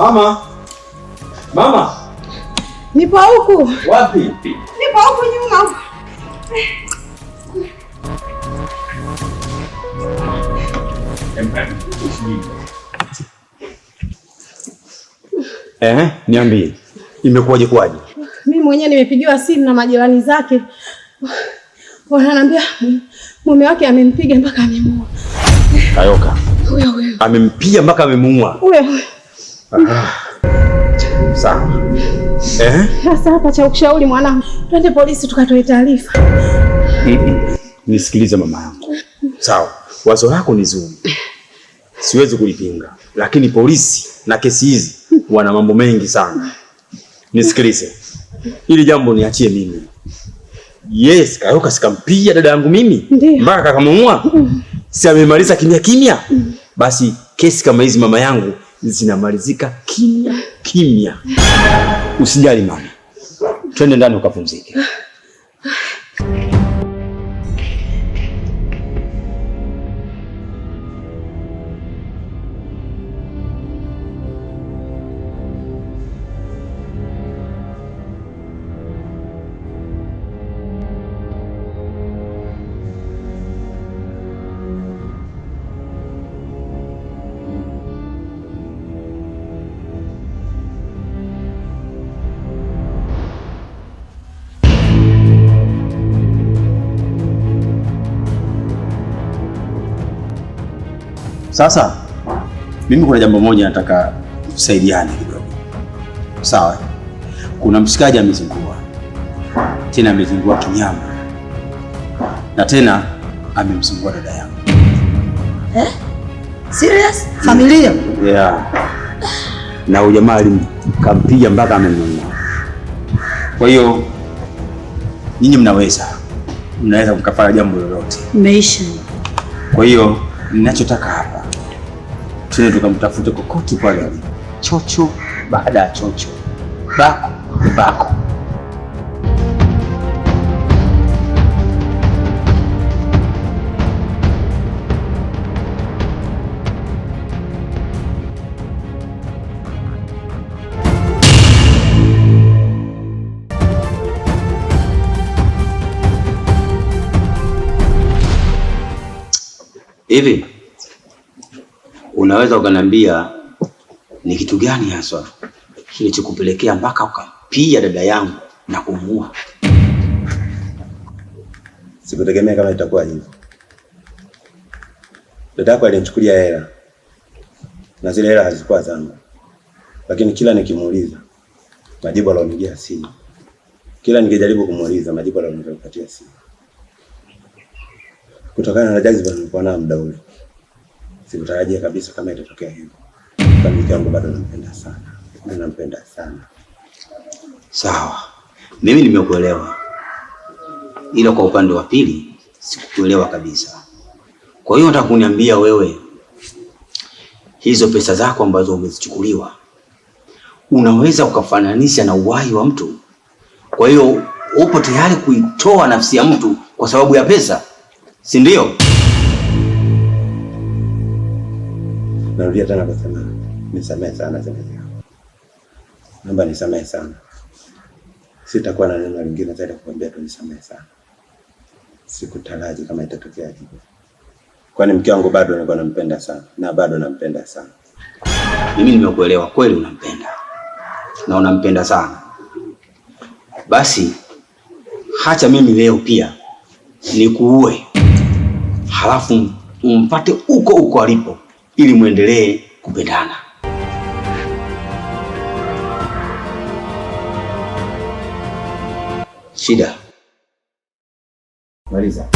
Mama. Mama. Nipo huku. Wapi? Nipo huku nyuma. Niambie. Imekuwaje kwaje? Mimi mwenyewe nimepigiwa simu na majirani zake. Wananiambia mume wake amempiga mpaka amemuua. Kayoka. Huyo. Amempiga mpaka amemuua. Huyo. Sawa. Sasa hapa cha kushauri mwanangu, twende polisi tukatoe taarifa. Nisikilize mama yangu. Sawa. Wazo lako ni zuri. Siwezi kulipinga. Lakini polisi na kesi hizi wana mambo mengi sana. Nisikilize. Hili jambo niachie mimi. Yes, Kayoka sikampiga dada yangu mimi mpaka akamuua. Si amemaliza kimya kimya? Basi kesi kama hizi mama yangu zinamalizika kimya kimya. Usijali mama. Twende ndani ukapumzike. Sasa mimi kuna jambo moja nataka tusaidiane kidogo. Sawa? Kuna mshikaji amezingua. Tena amezingua kinyama. Na tena amemzingua dada yangu. Serious? Familia? Yeah. Na huyo jamaa alimkampiga mpaka amemuua. Kwa hiyo nyinyi mnaweza mkafanya jambo lolote. Meisha. Kwa hiyo ninachotaka hapa, twende tukamtafute kokote pale, chocho baada ya chocho, bako bako. Hivi unaweza ukaniambia ni kitu gani hasa kilichokupelekea mpaka ukampiga dada yangu na kumuua? Sikutegemea kama itakuwa hivyo. Dada yako alinichukulia hela na zile hela hazikuwa zangu, lakini kila nikimuuliza majibu alonigia si. Kila nikijaribu kumuuliza majibu alonipatia si. Kutokana na jaziba nilikuwa na muda ule, sikutarajia kabisa kama itatokea hivyo. Kwa mke wangu bado nampenda sana. Nampenda sana. Sawa. Mimi nimekuelewa. Ila kwa upande wa pili sikukuelewa kabisa. Kwa hiyo nataka kuniambia wewe hizo pesa zako ambazo umezichukuliwa unaweza ukafananisha na uhai wa mtu? Kwa hiyo upo tayari kuitoa nafsi ya mtu kwa sababu ya pesa? Si ndio? Narudia tena kusema nisamehe sana Zenabu. Naomba nisamehe sana. Sitakuwa na neno lingine zaidi kukuambia tu nisamehe sana. Sikutaraji kama itatokea hivyo. Kwani mke wangu bado nilikuwa nampenda sana na bado nampenda sana. Mimi nimekuelewa, kweli unampenda. Na unampenda sana. Basi hacha mimi leo pia nikuue. Halafu umpate uko alipo ili muendelee kupendana. Shida. Maliza.